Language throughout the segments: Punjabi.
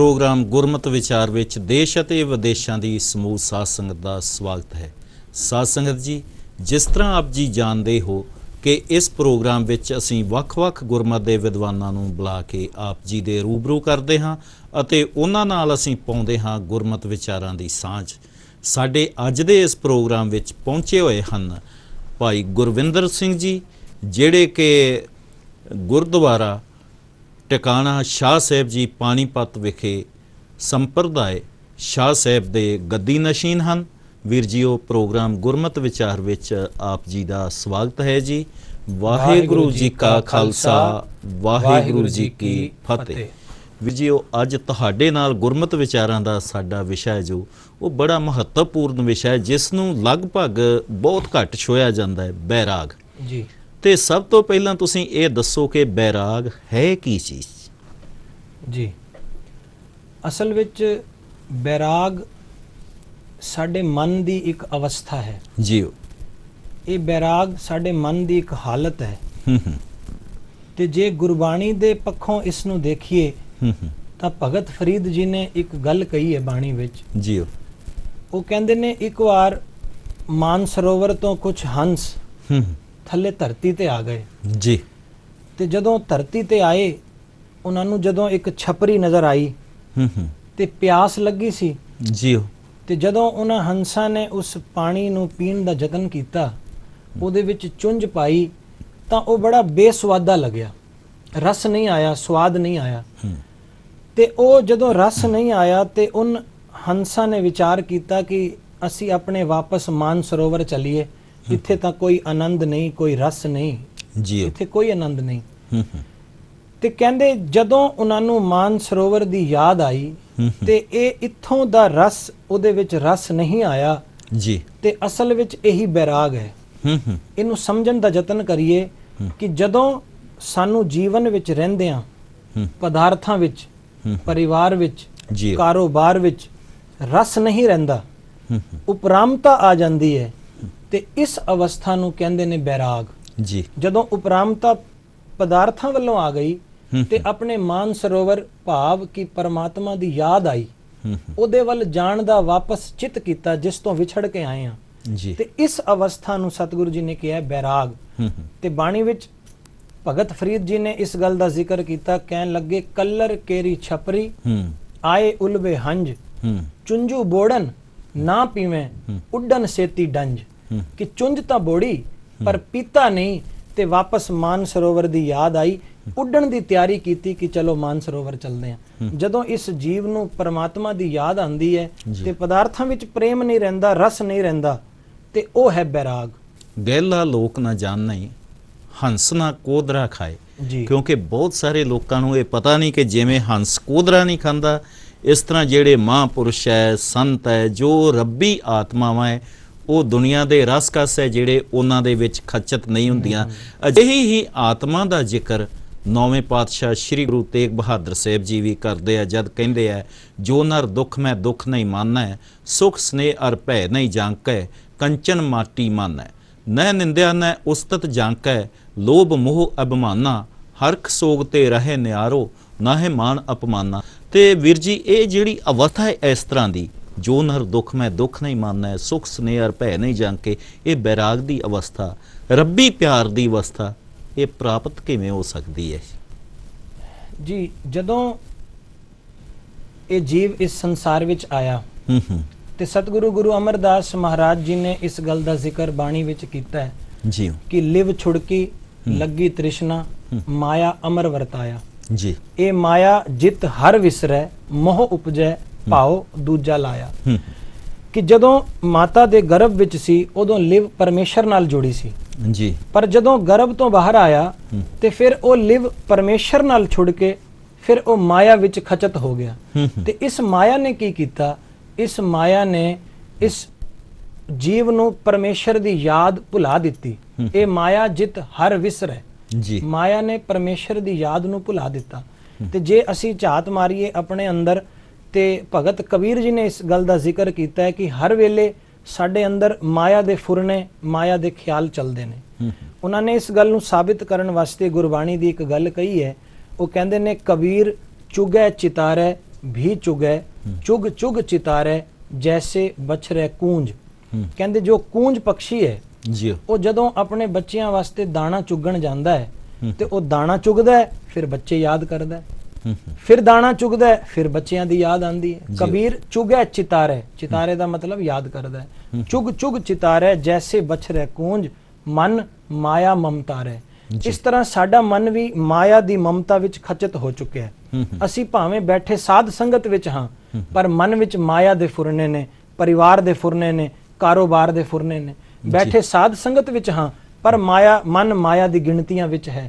प्रोग्राम गुरमत विचार विच देश ਅਤੇ ਵਿਦੇਸ਼ਾਂ ਦੀ ਸਮੂਹ ਸਾਧ ਸੰਗਤ ਦਾ ਸਵਾਗਤ ਹੈ। ਸਾਧ ਸੰਗਤ ਜੀ, ਜਿਸ ਤਰ੍ਹਾਂ ਆਪ ਜੀ ਜਾਣਦੇ ਹੋ ਕਿ ਇਸ ਪ੍ਰੋਗਰਾਮ ਵਿੱਚ ਅਸੀਂ ਵੱਖ-ਵੱਖ ਗੁਰਮਤ ਦੇ ਵਿਦਵਾਨਾਂ ਨੂੰ ਬੁਲਾ ਕੇ ਆਪ ਜੀ ਦੇ ਰੂਬਰੂ ਕਰਦੇ ਹਾਂ ਅਤੇ ਉਹਨਾਂ ਨਾਲ ਅਸੀਂ ਪਾਉਂਦੇ ਹਾਂ ਗੁਰਮਤ ਵਿਚਾਰਾਂ ਦੀ ਸਾਂਝ। ਸਾਡੇ ਅੱਜ ਦੇ ਇਸ ਪ੍ਰੋਗਰਾਮ ਵਿੱਚ ਪਹੁੰਚੇ ਹੋਏ ਹਨ ਭਾਈ ਗੁਰਵਿੰਦਰ ਸਿੰਘ ਜੀ, ਜਿਹੜੇ ਕਿ ਗੁਰਦੁਆਰਾ ਟਿਕਾਣਾ ਸ਼ਾਹ ਸਾਹਿਬ ਜੀ ਪਾਣੀਪਤ ਵਿਖੇ ਸੰਪਰਦਾਇ ਸ਼ਾਹ ਸਾਹਿਬ ਦੇ ਗੱਦੀ ਨਸ਼ੀਨ ਹਨ। ਵੀਰ ਜੀ, ਉਹ ਪ੍ਰੋਗਰਾਮ ਗੁਰਮਤ ਵਿਚਾਰ ਵਿੱਚ ਆਪ ਜੀ ਦਾ ਸਵਾਗਤ ਹੈ ਜੀ। ਵਾਹਿਗੁਰੂ ਜੀ ਕਾ ਖਾਲਸਾ, ਵਾਹਿਗੁਰੂ ਜੀ ਕੀ ਫਤਿਹ। ਵੀਰ ਜੀ, ਉਹ ਅੱਜ ਤੁਹਾਡੇ ਨਾਲ ਗੁਰਮਤ ਵਿਚਾਰਾਂ ਦਾ ਸਾਡਾ ਵਿਸ਼ਾ ਹੈ ਜੋ ਉਹ ਬੜਾ ਮਹੱਤਵਪੂਰਨ ਵਿਸ਼ਾ ਹੈ, ਜਿਸ ਨੂੰ ਲਗਭਗ ਬਹੁਤ ਘੱਟ ਛੋਇਆ ਜਾਂਦਾ ਹੈ, ਬੈਰਾਗ ਜੀ। ਤੇ ਸਭ ਤੋਂ ਪਹਿਲਾਂ ਤੁਸੀਂ ਇਹ ਦੱਸੋ ਕਿ ਬੈਰਾਗ ਹੈ ਕੀ ਚੀਜ਼ ਜੀ? ਅਸਲ ਵਿੱਚ ਬੈਰਾਗ ਸਾਡੇ ਮਨ ਦੀ ਇੱਕ ਅਵਸਥਾ ਹੈ ਜੀ। ਇਹ ਬੈਰਾਗ ਸਾਡੇ ਮਨ ਦੀ ਇੱਕ ਹਾਲਤ ਹੈ। ਤੇ ਜੇ ਗੁਰਬਾਣੀ ਦੇ ਪੱਖੋਂ ਇਸ ਨੂੰ ਦੇਖੀਏ ਤਾਂ ਭਗਤ ਫਰੀਦ ਜੀ ਨੇ ਇੱਕ ਗੱਲ ਕਹੀ ਹੈ ਬਾਣੀ ਵਿੱਚ ਜੀ। ਉਹ ਕਹਿੰਦੇ ਨੇ, ਇੱਕ ਵਾਰ ਮਾਨਸਰੋਵਰ ਤੋਂ ਕੁਝ ਹੰਸ ਥੱਲੇ ਧਰਤੀ ਤੇ ਆ ਗਏ ਜੀ। ਤੇ ਜਦੋਂ ਧਰਤੀ ਤੇ ਆਏ, ਉਹਨਾਂ ਨੂੰ ਜਦੋਂ ਇੱਕ ਛਪਰੀ ਨਜ਼ਰ ਆਈ ਤੇ ਪਿਆਸ ਲੱਗੀ ਸੀ ਜੀ। ਤੇ ਜਦੋਂ ਉਹਨਾਂ ਹੰਸਾਂ ਨੇ ਉਸ ਪਾਣੀ ਨੂੰ ਪੀਣ ਦਾ ਯਤਨ ਕੀਤਾ, ਉਹਦੇ ਵਿੱਚ ਚੁੰਝ ਪਾਈ ਤਾਂ ਉਹ ਬੜਾ ਬੇਸਵਾਦਾ ਲੱਗਿਆ, ਰਸ ਨਹੀਂ ਆਇਆ, ਸਵਾਦ ਨਹੀਂ ਆਇਆ। ਤੇ ਉਹ ਜਦੋਂ ਰਸ ਨਹੀਂ ਆਇਆ ਤੇ ਉਨ ਹੰਸਾਂ ਨੇ ਵਿਚਾਰ ਕੀਤਾ ਕਿ ਅਸੀਂ ਆਪਣੇ ਵਾਪਸ ਮਾਨਸਰੋਵਰ ਚੱਲੀਏ, ਇੱਥੇ ਤਾਂ ਕੋਈ ਆਨੰਦ ਨਹੀਂ, ਕੋਈ ਰਸ ਨਹੀਂ ਜੀ, ਇੱਥੇ ਕੋਈ ਆਨੰਦ ਨਹੀਂ। ਤੇ ਕਹਿੰਦੇ ਜਦੋਂ ਉਹਨਾਂ ਨੂੰ ਮਾਨਸਰੋਵਰ ਦੀ ਯਾਦ ਆਈ ਤੇ ਇਹ ਇੱਥੋਂ ਦਾ ਰਸ, ਉਹਦੇ ਵਿੱਚ ਰਸ ਨਹੀਂ ਆਇਆ ਜੀ। ਤੇ ਅਸਲ ਵਿੱਚ ਇਹੀ ਬੈਰਾਗ ਹੈ। ਇਹਨੂੰ ਸਮਝਣ ਦਾ ਯਤਨ ਕਰੀਏ ਕਿ ਜਦੋਂ ਸਾਨੂੰ ਜੀਵਨ ਵਿੱਚ ਰਹਿੰਦਿਆਂ ਪਦਾਰਥਾਂ ਵਿੱਚ, ਪਰਿਵਾਰ ਵਿੱਚ, ਕਾਰੋਬਾਰ ਵਿੱਚ ਰਸ ਨਹੀਂ ਰਹਿੰਦਾ, ਉਪਰਾਮਤਾ ਆ ਜਾਂਦੀ ਹੈ, ਤੇ ਇਸ ਅਵਸਥਾ ਨੂੰ ਕਹਿੰਦੇ ਨੇ ਬੈਰਾਗ ਜੀ। ਜਦੋਂ ਉਪਰਾਮਤਾ ਪਦਾਰਥਾਂ ਵੱਲੋਂ ਆ ਗਈ ਤੇ ਆਪਣੇ ਮਾਨਸਰੋਵਰ ਭਾਵ ਕਿ ਪਰਮਾਤਮਾ ਦੀ ਯਾਦ ਆਈ, ਉਹਦੇ ਵੱਲ ਜਾਣ ਦਾ ਵਾਪਸ ਚਿੱਤ ਕੀਤਾ ਜਿਸ ਤੋਂ ਵਿਛੜ ਕੇ ਆਏ ਆ ਜੀ। ਤੇ ਇਸ ਅਵਸਥਾ ਨੂੰ ਸਤਿਗੁਰੂ ਜੀ ਨੇ ਕਿਹਾ ਬੈਰਾਗ। ਤੇ ਬਾਣੀ ਵਿੱਚ ਭਗਤ ਫਰੀਦ ਜੀ ਨੇ ਇਸ ਗੱਲ ਦਾ ਜ਼ਿਕਰ ਕੀਤਾ, ਕਹਿਣ ਲੱਗੇ, ਕੱਲਰ ਕੇਰੀ ਛਪਰੀ ਆਏ ਉਲਵੇ ਹੰਜ, ਚੁੰਝੂ ਬੋੜਨ ਨਾ ਪੀਵੇਂ ਉੱਡਨ ਸੇਤੀ ਡੰਜ। ਕਿ ਚੁੰਝ ਤਾਂ ਬੋੜੀ ਪਰ ਪੀਤਾ ਨਹੀਂ, ਤੇ ਵਾਪਸ ਮਾਨਸਰੋਵਰ ਦੀ ਯਾਦ ਆਈ, ਉੱਡਣ ਦੀ ਤਿਆਰੀ ਕੀਤੀ ਕਿ ਚਲੋ ਮਾਨਸਰੋਵਰ ਚੱਲਦੇ ਹਾਂ। ਜਦੋਂ ਇਸ ਜੀਵ ਨੂੰ ਪਰਮਾਤਮਾ ਦੀ ਯਾਦ ਆਉਂਦੀ ਹੈ ਤੇ ਪਦਾਰਥਾਂ ਵਿੱਚ ਪ੍ਰੇਮ ਨਹੀਂ ਰਹਿੰਦਾ, ਰਸ ਨਹੀਂ ਰਹਿੰਦਾ, ਤੇ ਉਹ ਹੈ ਬੈਰਾਗ। ਗਹਿਲਾ ਲੋਕ ਨਾ ਜਾਣਈ, ਹੰਸ ਨਾ ਕੋਦਰਾ ਖਾਏ। ਕਿਉਂਕਿ ਬਹੁਤ ਸਾਰੇ ਲੋਕਾਂ ਨੂੰ ਇਹ ਪਤਾ ਨਹੀਂ ਕਿ ਜਿਵੇਂ ਹੰਸ ਕੋਦਰਾ ਨਹੀਂ ਖਾਂਦਾ, ਇਸ ਤਰ੍ਹਾਂ ਜਿਹੜੇ ਮਹਾਂਪੁਰਸ਼ ਹੈ, ਸੰਤ ਹੈ, ਜੋ ਰੱਬੀ ਆਤਮਾਵਾਂ ਹੈ, ਉਹ ਦੁਨੀਆ ਦੇ ਰਸ ਕਸ ਹੈ ਜਿਹੜੇ ਉਹਨਾਂ ਦੇ ਵਿੱਚ ਖਚਤ ਨਹੀਂ ਹੁੰਦੀਆਂ। ਅਜਿਹੀ ਹੀ ਆਤਮਾ ਦਾ ਜ਼ਿਕਰ ਨੌਵੇਂ ਪਾਤਸ਼ਾਹ ਸ਼੍ਰੀ ਗੁਰੂ ਤੇਗ ਬਹਾਦਰ ਸਾਹਿਬ ਜੀ ਵੀ ਕਰਦੇ ਆ, ਜਦ ਕਹਿੰਦੇ ਆ, ਜੋ ਨਰ ਦੁੱਖ ਮੈਂ ਦੁੱਖ ਨਹੀਂ ਮਾਨੈ, ਸੁਖ ਸਨੇਹ ਅਰ ਭੈ ਨਹੀਂ ਜਾਂਕੈ, ਕੰਚਨ ਮਾਟੀ ਮਾਨੈ, ਨਹਿ ਨਿੰਦਿਆ ਨਹਿ ਉਸਤਤ ਜਾਂਕੈ, ਲੋਭ ਮੋਹ ਅਭਿਮਾਨਾ, ਹਰਖ ਸੋਗ ਤੇ ਰਹੇ ਨਿਆਰੋ, ਨਾਹੇ ਮਾਨ ਅਪਮਾਨਾ। ਤੇ ਵੀਰ ਜੀ, ਇਹ ਜਿਹੜੀ ਅਵਸਥਾ ਹੈ ਇਸ ਤਰ੍ਹਾਂ ਦੀ, ਜੋ ਨਰ ਦੁੱਖ ਮੈਂ ਦੁੱਖ ਨਹੀਂ ਮਾਨੈ, ਸੁਖ ਸਨੇਹ ਅਰ ਭੈ ਨਹੀਂ ਜਾਂਕੇ, ਇਹ ਬੈਰਾਗ ਦੀ ਅਵਸਥਾ, ਰੱਬੀ ਪਿਆਰ ਦੀ ਅਵਸਥਾ, ਇਹ ਪ੍ਰਾਪਤ ਕਿਵੇਂ ਹੋ ਸਕਦੀ ਹੈ ਜੀ? ਜਦੋਂ ਇਹ ਜੀਵ ਇਸ ਸੰਸਾਰ ਵਿੱਚ ਆਇਆ ਤੇ ਸਤਿਗੁਰੂ ਗੁਰੂ ਅਮਰਦਾਸ ਮਹਾਰਾਜ ਜੀ ਨੇ ਇਸ ਗੱਲ ਦਾ ਜ਼ਿਕਰ ਬਾਣੀ ਵਿੱਚ ਕੀਤਾ ਹੈ ਜੀ ਕਿ ਲਿਵ ਛੁੜਕੀ ਲੱਗੀ ਤ੍ਰਿਸ਼ਨਾ, ਮਾਇਆ ਅਮਰ ਵਰਤਾਇਆ ਜੀ। ਇਹ ਮਾਇਆ ਜਿਤ ਹਰ ਵਿਸਰੈ, ਮੋਹ ਉਪਜੈ ਭਾਉ ਦੂਜਾ ਲਾਇਆ। ਕਿ ਜਦੋਂ ਮਾਤਾ ਦੇ ਗਰਭ ਵਿੱਚ ਸੀ ਉਦੋਂ ਲਿਵ ਪਰਮੇਸ਼ਰ ਨਾਲ ਜੁੜੀ ਸੀ ਜੀ, ਪਰ ਜਦੋਂ ਗਰਭ ਤੋਂ ਬਾਹਰ ਆਇਆ ਤੇ ਫਿਰ ਉਹ ਲਿਵ ਪਰਮੇਸ਼ਰ ਨਾਲ ਛੁੱਟ ਕੇ ਫਿਰ ਉਹ ਮਾਇਆ ਵਿੱਚ ਖਚਤ ਹੋ ਗਿਆ। ਤੇ ਇਸ ਮਾਇਆ ਨੇ ਕੀ ਕੀਤਾ? ਇਸ ਮਾਇਆ ਨੇ ਇਸ ਜੀਵ ਨੂੰ ਪਰਮੇਸ਼ਰ ਦੀ ਯਾਦ ਭੁਲਾ ਦਿੱਤੀ। ਇਹ ਮਾਇਆ ਜਿਤ ਹਰ ਵਿਸਰੈ ਜੀ, ਮਾਇਆ ਨੇ ਪਰਮੇਸ਼ਰ ਦੀ ਯਾਦ ਨੂੰ ਭੁਲਾ ਦਿੱਤਾ। ਤੇ ਜੇ ਅਸੀਂ ਝਾਤ ਮਾਰੀਏ ਆਪਣੇ ਅੰਦਰ, ਤੇ ਭਗਤ ਕਬੀਰ ਜੀ ਨੇ ਇਸ ਗੱਲ ਦਾ ਜ਼ਿਕਰ ਕੀਤਾ ਹੈ ਕਿ ਹਰ ਵੇਲੇ ਸਾਡੇ ਅੰਦਰ ਮਾਇਆ ਦੇ ਫੁਰਨੇ, ਮਾਇਆ ਦੇ ਖਿਆਲ ਚੱਲਦੇ ਨੇ। ਉਹਨਾਂ ਨੇ ਇਸ ਗੱਲ ਨੂੰ ਸਾਬਿਤ ਕਰਨ ਵਾਸਤੇ ਗੁਰਬਾਣੀ ਦੀ ਇੱਕ ਗੱਲ ਕਹੀ ਹੈ। ਉਹ ਕਹਿੰਦੇ ਨੇ, ਕਬੀਰ ਚੁਗੈ ਚਿਤਾਰੈ भी चुगै चुग चुग चितारै जैसे बछरै कूंज। ਕਹਿੰਦੇ ਜੋ ਕੂੰਜ ਪੰਛੀ ਹੈ ਜੀ ਉਹ ਜਦੋਂ ਆਪਣੇ ਬੱਚਿਆਂ ਵਾਸਤੇ ਦਾਣਾ ਚੁਗਣ ਜਾਂਦਾ ਹੈ ਤੇ ਉਹ ਦਾਣਾ ਚੁਗਦਾ ਹੈ, ਫਿਰ ਬੱਚੇ ਯਾਦ ਕਰਦਾ ਹੈ, ਫਿਰ ਦਾਣਾ ਚੁਗਦਾ ਹੈ, ਫਿਰ ਬੱਚਿਆਂ ਦੀ ਯਾਦ ਆਉਂਦੀ ਹੈ। ਕਬੀਰ ਚੁਗੈ ਚਿਤਾਰੇ, ਚਿਤਾਰੇ ਦਾ ਮਤਲਬ ਯਾਦ ਕਰਦਾ ਹੈ। ਚੁਗ ਚੁਗ ਚਿਤਾਰੇ ਜੈਸੇ ਬਛਰੇ ਕੂੰਜ ਮਨ ਮਾਇਆ ਮਮਤਾਰੇ। ਇਸ ਤਰ੍ਹਾਂ ਸਾਡਾ ਮਨ ਵੀ ਮਾਇਆ ਦੀ ਮਮਤਾ ਵਿੱਚ ਖਚਿਤ ਹੋ ਚੁੱਕਿਆ ਹੈ। ਅਸੀਂ ਭਾਵੇਂ ਬੈਠੇ ਸਾਧ ਸੰਗਤ ਵਿੱਚ ਹਾਂ, ਪਰ ਮਨ ਵਿੱਚ ਮਾਇਆ ਦੇ ਫੁਰਨੇ ਨੇ, ਪਰਿਵਾਰ ਦੇ ਫੁਰਨੇ ਨੇ, ਕਾਰੋਬਾਰ ਦੇ ਫੁਰਨੇ ਨੇ। बैठे साध संगत विच हाँ, पर माया मन माया दी गिणतियां विच है।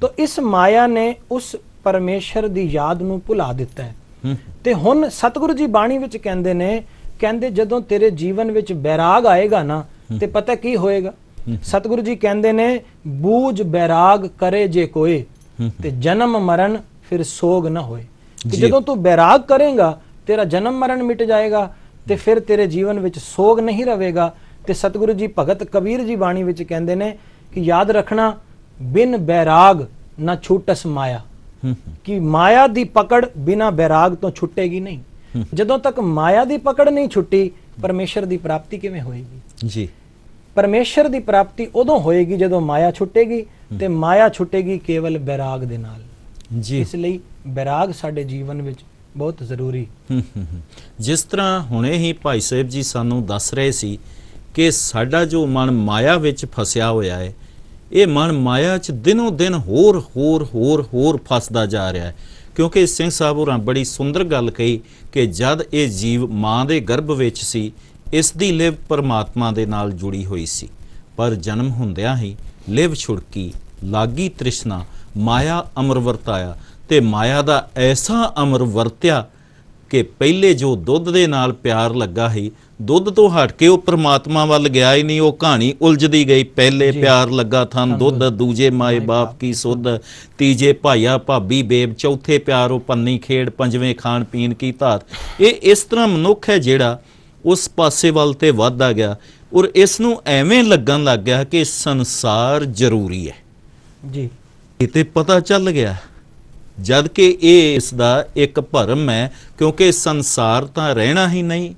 तो इस माया ने उस परमेश्वर दी याद नूं भुला दिता है। ते हुण सतगुरु जी बाणी विच कहंदे ने, कहंदे जदों तेरे जीवन विच बैराग आएगा ना ते पता की होएगा। सतगुरु जी कहंदे ने बूझ बैराग करे जे कोई ते जन्म मरण फिर सोग ना होए। कि जदों तू बैराग करेगा तेरा जन्म मरण मिट जाएगा ते फिर तेरे जीवन विच सोग नहीं रहेगा। ते सतगुरु जी भगत कबीर जी बाणी विच कहंदे ने कि याद रखना बिन बैराग ना छूटस माया। कि माया दी पकड़ बिना बैराग तो छुटेगी नहीं। जदों तक माया दी पकड़ नहीं छुट्टी परमेश्वर दी प्राप्ति किवें होएगी जी। परमेश्वर दी प्राप्ति उदों होएगी जदों माया छुटेगी ते माया छुटेगी केवल बैराग दे नाल जी। इसलिए बैराग साडे जीवन विच बहुत जरूरी। जिस तरह हुणे ही भाई साहब जी सानू दस रहे सी कि साडा जो मन माया विच फसिया होया है, ये मन माया च दिनों दिन होर होर होर होर फसदा जा रहा है। क्योंकि सिंह साहब होरां बड़ी सुंदर गल कही कि जद ये जीव मां दे गर्भ विच सी, इस दी लिव परमात्मा दे नाल जुड़ी हुई सी, पर जन्म हुंदियां ही लिव छुड़की, लागी तृष्णा, माया अमर वरताया ते माया दा ऐसा अमर वरत्या कि पहले जो दुध दे नाल प्यार लगा ही, दुध तो हट के वो परमात्मा वल गया ही नहीं। वो कहानी उलझदी गई। पहले प्यार लगा थन दुध, दूजे माए बाप की सुध, तीजे भाइया भाभी बेब, चौथे प्यार वो पन्नी खेड़, पंजवें खाण पीन की धात। ये इस तरह मनुख है जिहड़ा उस पासे वल ते वधदा गया और इसनूं एवें लगन लग गया कि संसार जरूरी है जी। ये ते पता चल गया जद कि ये इसका एक भरम है। क्योंकि संसार तो रहना ही नहीं,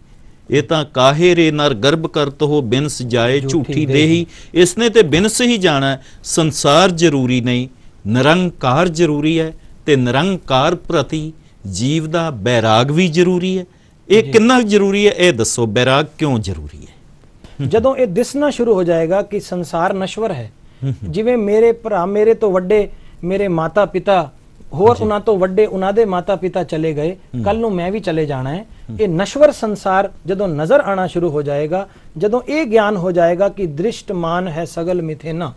ये तो काहे रे नर गर्भ करत हो बिनस जाए झूठी देही। इसने ते बिनस ही जाना है। संसार जरूरी नहीं, निरंकार जरूरी है। ते निरंकार प्रति जीव दा बैराग भी जरूरी है। ये कितना जरूरी है, ये दसो बैराग क्यों जरूरी है? जदों ये दिसना शुरू हो जाएगा कि संसार नश्वर है, जिवें मेरे भरा मेरे तो वड्डे मेरे माता पिता होर उन्हां तो वड्डे उन्हां दे माता पिता चले गए, कल नूं मैं भी चले जाना है। ये नश्वर संसार जदों नजर आना शुरू हो जाएगा, जदों ये ज्ञान हो जाएगा कि दृष्टमान है सगल मिथेना,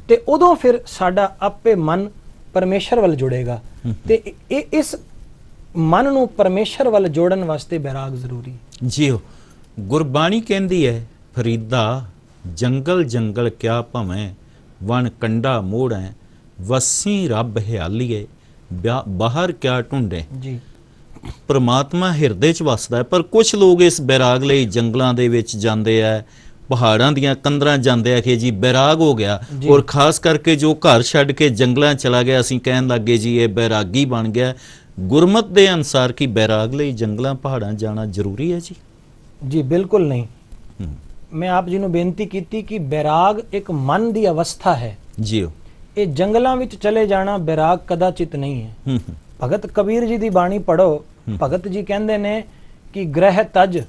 ते उदों फिर साडा आपे मन परमेश्वर वल जुड़ेगा। ते इस मन नूं परमेश्वर वल जोड़न वास्ते बैराग जरूरी जी। गुरबाणी कहंदी है फरीदा जंगल जंगल क्या भवें वन कंडा मोड़े, वसी रब हयालीए बाहर क्या ढूंढे जी। परमात्मा हिरदे च वसदा है, पर कुछ लोग इस बैराग लई जंगलों दे विच जांदे आ, पहाड़ां दियां कंदरां जांदे आ कि जी बैराग हो गया। और खास करके जो घर छड्ड के जंगलां चला गया, असीं कहण लग गए जी ये बैरागी बन गया। गुरमत दे अनुसार की बैराग लई जंगलां पहाड़ां जाना जरूरी है जी? जी बिल्कुल नहीं। मैं आप जी नूं बेनती कीती कि बैराग एक मन दी अवस्था है जी। ये जंगलों विच चले जाना बैराग कदाचित नहीं है। भगत कबीर जी दी बाणी पढ़ो, भगत जी कहंदे ने कि ग्रह तज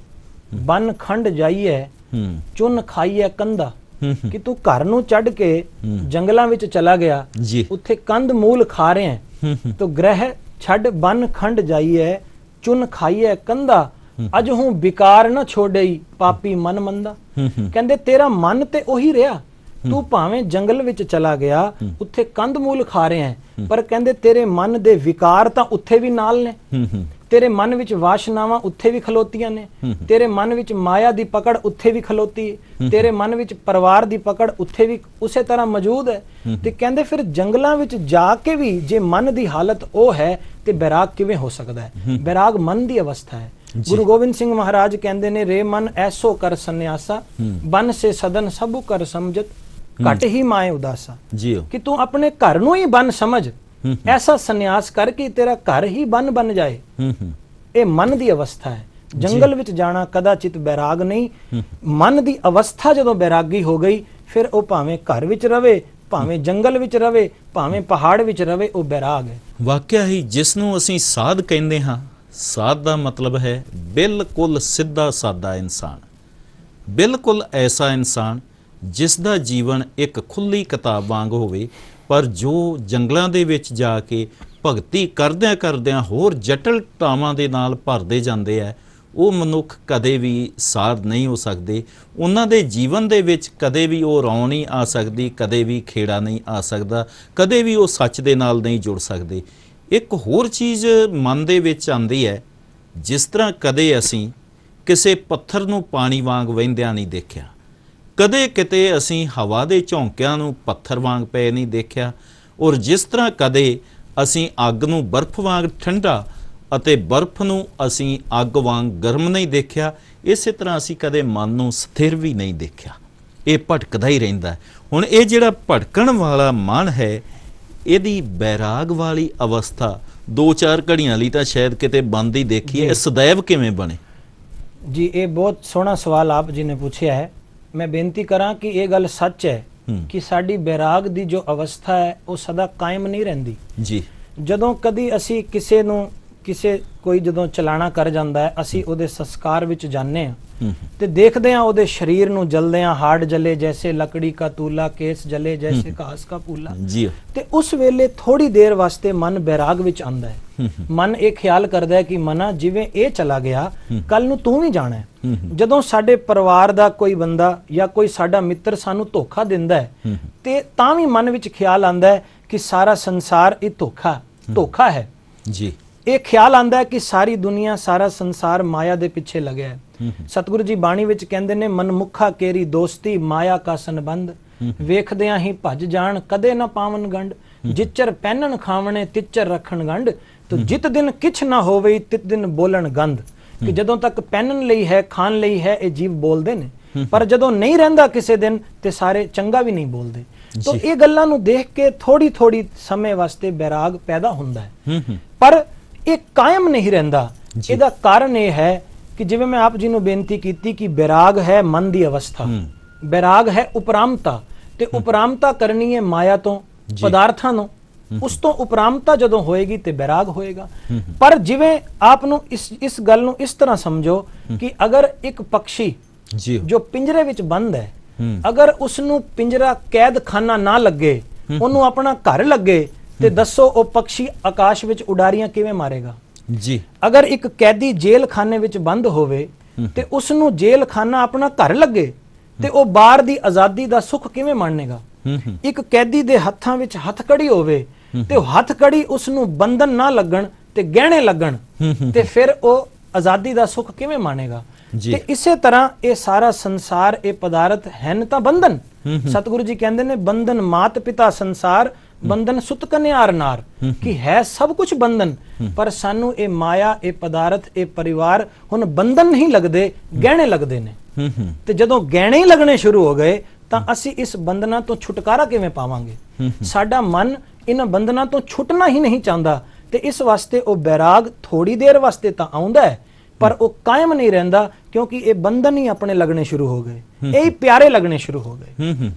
बन खंड जाइए चुन खाइए कंधा। कि तू घर नूं चढ़ के जंगलों विच चला गया, उत्थे कंध मूल खा रहे हैं, तो ग्रह छड़ बन खंड जाइए चुन खाइए कंधा, अज हूं बिकार न छोड़ई पापी मन मंदा। कहंदे तेरा मन ते ओही रहा, तू भावें जंगल विच चला गया, उत्थे कंध मूल खा रहे हैं, पर कहंदे तेरे मन दे विकार तां उत्थे भी नाल ने। तेरे मन विच वासनावां उत्थे भी खलोतियां ने, तेरे मन विच माया दी पकड़ उत्थे भी खलोती है, तेरे मन विच परिवार दी पकड़ उत्थे भी उसे तरह मौजूद है। ते कहंदे फिर जंगलां विच जाके भी जे मन दी हालत ओ है ते बैराग किवें हो सकदा है? बैराग मन दी अवस्था है। गुरु गोबिंद सिंह महाराज कहंदे ने रे मन ऐसो कर सन्यासा, बन से सदन सबु कर समझत, घट ही माए उदासा। कि तू अपने घर नूं ही बन समझ, ऐसा सन्यास कर कि तेरा घर ही बन बन जाए। ਇਹ ਮਨ ਦੀ ਅਵਸਥਾ ਹੈ। ਜੰਗਲ ਵਿੱਚ ਜਾਣਾ ਕਦਾਚਿਤ ਬੈਰਾਗ ਨਹੀਂ, ਮਨ ਦੀ ਅਵਸਥਾ ਜਦੋਂ ਬੈਰਾਗੀ ਹੋ ਗਈ ਫਿਰ ਉਹ ਭਾਵੇਂ ਘਰ ਵਿੱਚ ਰਵੇ, ਭਾਵੇਂ ਜੰਗਲ ਵਿੱਚ ਰਵੇ, ਭਾਵੇਂ ਪਹਾੜ ਵਿੱਚ ਰਵੇ, ਉਹ ਬੈਰਾਗ ਹੈ। ਵਾਕਿਆ ਹੀ ਜਿਸ ਨੂੰ ਅਸੀਂ ਸਾਧ ਕਹਿੰਦੇ ਹਾਂ, ਸਾਧ ਦਾ ਮਤਲਬ ਹੈ ਬਿਲਕੁਲ ਸਿੱਧਾ ਸਾਦਾ ਇਨਸਾਨ, ਬਿਲਕੁਲ ਐਸਾ ਇਨਸਾਨ ਜਿਸ ਦਾ ਜੀਵਨ ਇੱਕ ਖੁੱਲੀ ਕਿਤਾਬ ਵਾਂਗ ਹੋਵੇ, ਪਰ ਜੋ ਜੰਗਲਾਂ ਦੇ ਵਿੱਚ ਜਾ ਕੇ ਭਗਤੀ ਕਰਦਿਆਂ ਕਰਦਿਆਂ ਹੋਰ ਜਟਲਤਾਵਾਂ ਦੇ ਨਾਲ ਭਰਦੇ ਜਾਂਦੇ ਆ, ਉਹ ਮਨੁੱਖ ਕਦੇ ਵੀ ਸਾਧ ਨਹੀਂ ਹੋ ਸਕਦੇ। ਉਹਨਾਂ ਦੇ ਜੀਵਨ ਦੇ ਵਿੱਚ ਕਦੇ ਵੀ ਉਹ ਰੌਂ ਨਹੀਂ ਆ ਸਕਦੀ, ਕਦੇ ਵੀ ਖੇੜਾ ਨਹੀਂ ਆ ਸਕਦਾ, ਕਦੇ ਵੀ ਉਹ ਸੱਚ ਦੇ ਨਾਲ ਨਹੀਂ ਜੁੜ ਸਕਦੇ। ਇੱਕ ਹੋਰ ਚੀਜ਼ ਮਨ ਦੇ ਵਿੱਚ ਆਉਂਦੀ ਹੈ, ਜਿਸ ਤਰ੍ਹਾਂ ਕਦੇ ਅਸੀਂ ਕਿਸੇ ਪੱਥਰ ਨੂੰ ਪਾਣੀ ਵਾਂਗ ਵਹਿੰਦਿਆਂ ਨਹੀਂ ਦੇਖਿਆ, ਕਦੇ ਕਿਤੇ ਅਸੀਂ ਹਵਾ ਦੇ ਝੋਂਕਿਆਂ ਨੂੰ ਪੱਥਰ ਵਾਂਗ ਪਏ ਨਹੀਂ ਦੇਖਿਆ, ਔਰ ਜਿਸ ਤਰ੍ਹਾਂ ਕਦੇ ਅਸੀਂ ਅੱਗ ਨੂੰ ਬਰਫ਼ ਵਾਂਗ ਠੰਡਾ ਅਤੇ ਬਰਫ਼ ਨੂੰ ਅਸੀਂ ਅੱਗ ਵਾਂਗ ਗਰਮ ਨਹੀਂ ਦੇਖਿਆ, ਇਸੇ ਤਰ੍ਹਾਂ ਅਸੀਂ ਕਦੇ ਮਨ ਨੂੰ ਸਥਿਰ ਵੀ ਨਹੀਂ ਦੇਖਿਆ। ਇਹ ਭਟਕਦਾ ਹੀ ਰਹਿੰਦਾ। ਹੁਣ ਇਹ ਜਿਹੜਾ ਭਟਕਣ ਵਾਲਾ ਮਨ ਹੈ, ਇਹਦੀ ਬੈਰਾਗ ਵਾਲੀ ਅਵਸਥਾ 2-4 ਘੜੀਆਂ ਲਈ ਤਾਂ ਸ਼ਾਇਦ ਕਿਤੇ ਬੰਦ ਹੀ ਦੇਖੀਏ, ਇਹ ਸदैव ਕਿਵੇਂ ਬਣੇ? ਜੀ ਇਹ ਬਹੁਤ ਸੋਹਣਾ ਸਵਾਲ ਆਪ ਜੀ ਨੇ ਪੁੱਛਿਆ ਹੈ। ਮੈਂ ਬੇਨਤੀ ਕਰਾਂ ਕਿ ਇਹ ਗੱਲ ਸੱਚ ਹੈ ਕਿ ਸਾਡੀ ਬੈਰਾਗ ਦੀ ਜੋ ਅਵਸਥਾ ਹੈ ਉਹ ਸਦਾ ਕਾਇਮ ਨਹੀਂ ਰਹਿੰਦੀ ਜੀ। ਜਦੋਂ ਕਦੀ ਅਸੀਂ ਕਿਸੇ ਕੋਈ ਜਦੋਂ ਚਲਾਣਾ ਕਰ ਜਾਂਦਾ ਹੈ, ਅਸੀਂ ਉਹਦੇ ਸੰਸਕਾਰ ਵਿੱਚ ਜਾਂਦੇ ਹਾਂ ਤੇ ਦੇਖਦੇ ਹਾਂ ਉਹਦੇ ਸਰੀਰ ਨੂੰ ਜਲਦਿਆਂ, ਹਾੜ ਜਲੇ ਜੈਸੇ ਲੱਕੜੀ ਕਾ ਤੂਲਾ, ਕੇਸ ਜਲੇ ਜੈਸੇ ਘਾਸ ਕਾ ਪੂਲਾ ਜੀ। ਤੇ ਉਸ ਵੇਲੇ ਥੋੜੀ ਦੇਰ ਵਾਸਤੇ ਮਨ ਬੈਰਾਗ ਵਿੱਚ ਆਂਦਾ ਹੈ। ਮਨ ਇਹ ਖਿਆਲ ਕਰਦਾ ਹੈ ਕਿ ਮਨਾ ਜਿਵੇਂ ਇਹ ਚਲਾ ਗਿਆ, ਕੱਲ ਨੂੰ ਤੂੰ ਵੀ ਜਾਣਾ ਹੈ। ਜਦੋਂ ਸਾਡੇ ਪਰਿਵਾਰ ਦਾ ਕੋਈ ਬੰਦਾ ਜਾਂ ਕੋਈ ਸਾਡਾ ਮਿੱਤਰ ਸਾਨੂੰ ਧੋਖਾ ਦਿੰਦਾ ਹੈ ਤੇ ਤਾਂ ਵੀ ਮਨ ਵਿੱਚ ਖਿਆਲ ਆਂਦਾ ਹੈ ਕਿ ਸਾਰਾ ਸੰਸਾਰ ਇਹ ਧੋਖਾ ਹੈ ਜੀ। ਇਹ ਖਿਆਲ ਆਂਦਾ ਹੈ ਕਿ ਸਾਰੀ ਦੁਨੀਆ, ਸਾਰਾ ਸੰਸਾਰ ਮਾਇਆ ਦੇ ਪਿੱਛੇ ਲੱਗਿਆ ਹੈ। ਸਤਿਗੁਰੂ ਜੀ ਬਾਣੀ ਵਿੱਚ ਕਹਿੰਦੇ ਨੇ, ਮਨਮੁਖਾ ਕੇਰੀ ਦੋਸਤੀ ਮਾਇਆ ਕਾ ਸੰਬੰਧ, ਵੇਖਦਿਆਂ ਹੀ ਭੱਜ ਜਾਣ ਕਦੇ ਨਾ ਪਾਵਨ ਗੰਢ, ਜਿਚਰ ਪਹਿਨਣ ਖਾਵਣੇ ਤਿਚਰ ਰੱਖਣ ਗੰਢ, ਤੋ ਜਿਤ ਦਿਨ ਕਿਛ ਨਾ ਹੋਵੇ ਤਿਤ ਦਿਨ ਬੋਲਣ ਗੰਧ। ਕਿ ਜਦੋਂ ਤੱਕ ਪਹਿਨਣ ਲਈ ਹੈ, ਖਾਣ ਲਈ ਹੈ, ਇਹ ਜੀਵ ਬੋਲਦੇ ਨੇ, ਪਰ ਜਦੋਂ ਨਹੀਂ ਰਹਿੰਦਾ ਕਿਸੇ ਦਿਨ ਤੇ ਸਾਰੇ ਚੰਗਾ ਵੀ ਨਹੀਂ ਬੋਲਦੇ। ਤੋ ਇਹ ਗੱਲਾਂ ਨੂੰ ਦੇਖ ਕੇ ਥੋੜੀ ਥੋੜੀ ਸਮੇਂ ਵਾਸਤੇ ਬੈਰਾਗ ਪੈਦਾ ਹੁੰਦਾ ਹੈ, ਪਰ ਇਹ ਕਾਇਮ ਨਹੀਂ ਰਹਿੰਦਾ। ਇਹਦਾ ਕਾਰਨ ਇਹ ਹੈ ਕਿ ਜਿਵੇਂ ਮੈਂ ਆਪ ਜੀ ਨੂੰ ਬੇਨਤੀ ਕੀਤੀ ਕਿ ਬੈਰਾਗ ਹੈ ਮਨ ਦੀ ਅਵਸਥਾ, ਬੈਰਾਗ ਹੈ ਉਪਰਾਮਤਾ, ਤੇ ਉਪਰਾਮਤਾ ਕਰਨੀ ਹੈ ਮਾਇਆ ਤੋਂ, ਪਦਾਰਥਾਂ ਨੂੰ। ਉਸ ਤੋਂ ਉਪਰਾਮਤਾ ਜਦੋਂ ਹੋਏਗੀ ਤੇ ਬੈਰਾਗ ਹੋਏਗਾ। ਪਰ ਜਿਵੇਂ ਆਪ ਨੂੰ ਇਸ ਗੱਲ ਨੂੰ ਇਸ ਤਰ੍ਹਾਂ ਸਮਝੋ ਕਿ ਅਗਰ ਇੱਕ ਪੰਛੀ ਜੋ ਪਿੰਜਰੇ ਵਿੱਚ ਬੰਦ ਹੈ, ਅਗਰ ਉਸ ਨੂੰ ਪਿੰਜਰਾ ਕੈਦਖਾਨਾ ਨਾ ਲੱਗੇ, ਉਹਨੂੰ ਆਪਣਾ ਘਰ ਲੱਗੇ, ਤੇ ਦੱਸੋ ਉਹ ਪੰਛੀ ਆਕਾਸ਼ ਵਿੱਚ ਉਡਾਰੀਆਂ ਕਿਵੇਂ ਮਾਰੇਗਾ? ਜੀ। ਅਗਰ ਇੱਕ ਕੈਦੀ ਜੇਲ੍ਹ ਖਾਨੇ ਵਿੱਚ ਬੰਦ ਹੋਵੇ ਤੇ ਉਸ ਨੂੰ ਜੇਲ੍ਹ ਖਾਨਾ ਆਪਣਾ ਘਰ ਲੱਗੇ ਤੇ ਉਹ ਬਾਹਰ ਦੀ ਆਜ਼ਾਦੀ ਦਾ ਸੁੱਖ ਕਿਵੇਂ ਮਾਣੇਗਾ? ਇੱਕ ਕੈਦੀ ਦੇ ਹੱਥਾਂ ਵਿੱਚ ਹੱਥਕੜੀ ਹੋਵੇ ਤੇ ਉਹ ਹੱਥਕੜੀ ਉਸ ਨੂੰ ਬੰਧਨ ਨਾ ਲੱਗਣ ਤੇ ਗਹਿਣੇ ਲੱਗਣ ਤੇ ਫਿਰ ਉਹ ਆਜ਼ਾਦੀ ਦਾ ਸੁੱਖ ਕਿਵੇਂ ਮਾਣੇਗਾ? ਤੇ ਇਸੇ ਤਰ੍ਹਾਂ ਇਹ ਸਾਰਾ ਸੰਸਾਰ, ਇਹ ਪਦਾਰਥ ਹਨ ਤਾਂ ਬੰਧਨ। ਸਤਿਗੁਰੂ ਜੀ ਕਹਿੰਦੇ ਨੇ, ਬੰਧਨ ਮਾਤ ਪਿਤਾ ਸੰਸਾਰ, ਬੰਧਨ ਸੁਤ ਕਨਿਆਰ ਨਾਰ, ਕਿ ਹੈ ਸਭ ਕੁਝ ਬੰਧਨ, ਪਰ ਸਾਨੂੰ ਇਹ ਮਾਇਆ, ਇਹ ਪਦਾਰਥ, ਇਹ ਪਰਿਵਾਰ ਹੁਣ ਬੰਧਨ ਨਹੀਂ ਲੱਗਦੇ, ਗਹਿਣੇ ਲੱਗਦੇ ਨੇ। ਤੇ ਜਦੋਂ ਗਹਿਣੇ ਹੀ ਲੱਗਣੇ ਸ਼ੁਰੂ ਹੋ ਗਏ ਤਾਂ ਅਸੀਂ ਇਸ ਬੰਧਨਾਂ ਤੋਂ ਛੁਟਕਾਰਾ ਕਿਵੇਂ ਪਾਵਾਂਗੇ? ਸਾਡਾ ਮਨ ਇਹਨਾਂ ਬੰਧਨਾਂ ਤੋਂ ਛੁੱਟਣਾ ਹੀ ਨਹੀਂ ਚਾਹੁੰਦਾ, ਤੇ ਇਸ ਵਾਸਤੇ ਉਹ ਬੈਰਾਗ ਥੋੜੀ ਦੇਰ ਵਾਸਤੇ ਤਾਂ ਆਉਂਦਾ ਹੈ, ਪਰ ਉਹ ਕਾਇਮ ਨਹੀਂ ਰਹਿੰਦਾ, ਕਿਉਂਕਿ ਇਹ ਬੰਧਨ ਹੀ ਆਪਣੇ ਲੱਗਣੇ ਸ਼ੁਰੂ ਹੋ ਗਏ, ਇਹ ਹੀ ਪਿਆਰੇ ਲੱਗਣੇ ਸ਼ੁਰੂ ਹੋ ਗਏ।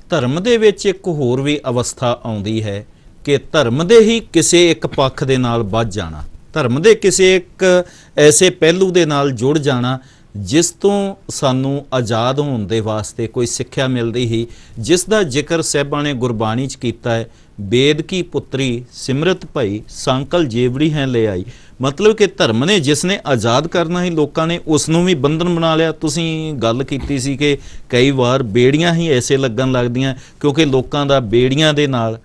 ਧਰਮ ਦੇ ਵਿੱਚ ਇੱਕ ਹੋਰ ਵੀ ਅਵਸਥਾ ਆਉਂਦੀ ਹੈ ਕਿ ਧਰਮ ਦੇ ਹੀ ਕਿਸੇ ਇੱਕ ਪੱਖ ਦੇ ਨਾਲ ਵੱਜ ਜਾਣਾ, ਧਰਮ ਦੇ ਕਿਸੇ ਇੱਕ ਐਸੇ ਪਹਿਲੂ ਦੇ ਨਾਲ ਜੁੜ ਜਾਣਾ ਜਿਸ ਤੋਂ ਸਾਨੂੰ ਆਜ਼ਾਦ ਹੋਣ ਦੇ ਵਾਸਤੇ ਕੋਈ ਸਿੱਖਿਆ ਮਿਲਦੀ ਹੀ, ਜਿਸ ਦਾ ਜ਼ਿਕਰ ਸਾਹਿਬਾਂ ਨੇ ਗੁਰਬਾਣੀ 'ਚ ਕੀਤਾ ਹੈ, ਬੇਦ ਕੀ ਪੁੱਤਰੀ ਸਿਮਰਤ ਭਈ ਸੰਕਲ ਜੇਵੜੀ ਹੈ ਲੈ ਆਈ। ਮਤਲਬ ਕਿ ਧਰਮ ਨੇ ਜਿਸ ਨੇ ਆਜ਼ਾਦ ਕਰਨਾ ਹੀ, ਲੋਕਾਂ ਨੇ ਉਸ ਨੂੰ ਵੀ ਬੰਧਨ ਬਣਾ ਲਿਆ। ਤੁਸੀਂ ਗੱਲ ਕੀਤੀ ਸੀ ਕਿ ਕਈ ਵਾਰ ਬੇੜੀਆਂ ਹੀ ਐਸੇ ਲੱਗਣ ਲੱਗਦੀਆਂ ਕਿਉਂਕਿ ਲੋਕਾਂ ਦਾ ਬੇੜੀਆਂ ਦੇ ਨਾਲ,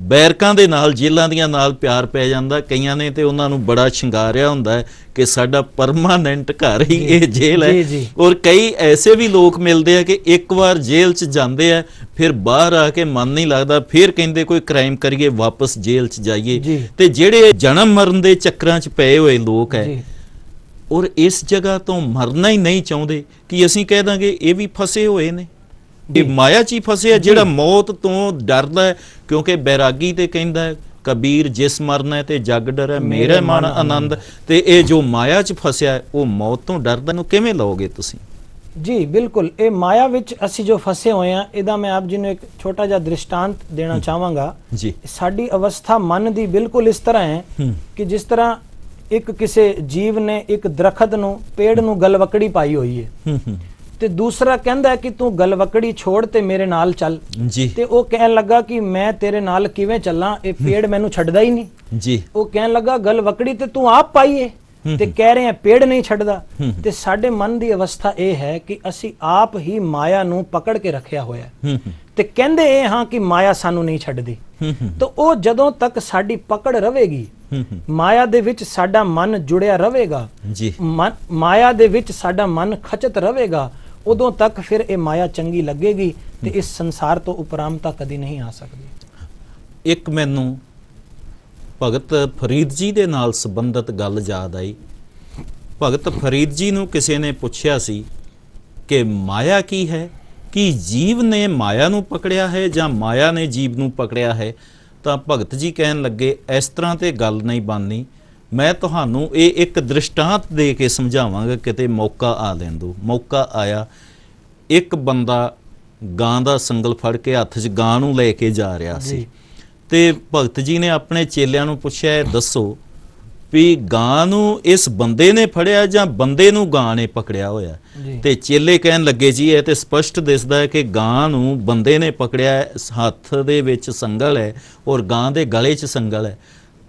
ਬੈਰਕਾਂ ਦੇ ਨਾਲ, ਜੇਲਾਂ ਦੀਆਂ ਨਾਲ ਪਿਆਰ ਪੈ ਜਾਂਦਾ। ਕਈਆਂ ਨੇ ਤੇ ਉਹਨਾਂ ਨੂੰ ਬੜਾ ਸ਼ਿੰਗਾਰਿਆ ਹੁੰਦਾ ਹੈ ਕਿ ਸਾਡਾ ਪਰਮਾਨੈਂਟ ਘਰ ਹੀ ਇਹ ਜੇਲ੍ਹ ਹੈ। ਔਰ ਕਈ ਐਸੇ ਵੀ ਲੋਕ ਮਿਲਦੇ ਆ ਕਿ ਇੱਕ ਵਾਰ ਜੇਲ੍ਹ 'ਚ ਜਾਂਦੇ ਆ, ਫਿਰ ਬਾਹਰ ਆ ਕੇ ਮਨ ਨਹੀਂ ਲੱਗਦਾ, ਫਿਰ ਕਹਿੰਦੇ ਕੋਈ ਕ੍ਰਾਈਮ ਕਰੀਏ, ਵਾਪਸ ਜੇਲ੍ਹ 'ਚ ਜਾਈਏ। ਤੇ ਜਿਹੜੇ ਜਨਮ ਮਰਨ ਦੇ ਚੱਕਰਾਂ 'ਚ ਪਏ ਹੋਏ ਲੋਕ ਹੈ, ਔਰ ਇਸ ਜਗ੍ਹਾ ਤੋਂ ਮਰਨਾ ਹੀ ਨਹੀਂ ਚਾਹੁੰਦੇ, ਕਿ ਅਸੀਂ ਕਹਿ ਦਾਂਗੇ ਇਹ ਵੀ ਫਸੇ ਹੋਏ ਨੇ, ਇਹ ਮਾਇਆ 'ਚ ਹੀ ਫਸੇ ਆ। ਜਿਹੜਾ ਮੌਤ ਤੋਂ ਡਰਦਾ ਹੈ, ਕਿਉਂਕਿ ਬੈਰਾਗੀ ਤੇ ਕਹਿੰਦਾ कबीर जिस मरना ते जग डरै मेरे मन आनंद। ते ये जो माया च फसिया वो मौत तो डरदा, इहनूं किवें लओगे तुसीं? जी बिल्कुल, ये माया विच असी जो फसे हुए हैं, इहदा मैं आप जी नूं एक छोटा जिहा दृष्टांत देना चाहांगा जी। साडी अवस्था मन दी बिल्कुल इस तरह है कि जिस तरह एक किसी जीव ने एक दरखत नूं पेड़ नूं गलवकड़ी पाई हुई है ते दूसरा कहंदा है कि तू गलवकड़ी छोड़ ते मेरे नाल चल जी। ते वो कहन लगा कि मैं तेरे नाल किवें चलां, ये पेड़ मैनू छड्डदा ही नहीं जी। वो कहन लगा गलवकड़ी ते तू आप पाई है ते कह रहे हैं पेड़ नहीं छड्डदा। ते साडे मन दी अवस्था ये है कि असी आप ही माया नूं पकड़ के रखिया होया है ते कहंदे ए हां कि माया सानू नहीं छड्डदी। तो वो जदों तक साडी पकड़ रवेगी, माया दे विच साडा मन जुड़िया रवेगा जी, माया दे विच साडा मन खचत रवेगा, उदों तक फिर ये माया चंगी लगेगी ते इस संसार तो उपरामता कदी नहीं आ सकदी। एक मैनू भगत फरीद जी दे नाल संबंधित गल याद आई। भगत फरीद जी नूं किसी ने पुछया सी कि माया की है, कि जीव ने माया नूं पकड़िया है जां माया ने जीव नूं पकड़िया है? तां भगत जी कहन लगे इस तरह ते गल नहीं बननी, मैं तुहानूं ये एक दृष्टांत दे के समझावांगा, किते मौका आ लैण दो। मौका आया, एक बंदा गां दा संगल फड़ के हत्थ 'च गां नूं लै के जा रहा सी ते भगत जी ने अपने चेलियां नूं पुछया दसो भी गां नूं इस बंदे ने फड़िया जां बंदे नूं गां ने पकड़िया होया? ते चेले कहन लगे जी ये तो स्पष्ट दिसदा है कि गां नूं बंदे ने पकड़िया है, हत्थ दे विच संगल है और गां दे गले 'च संगल है।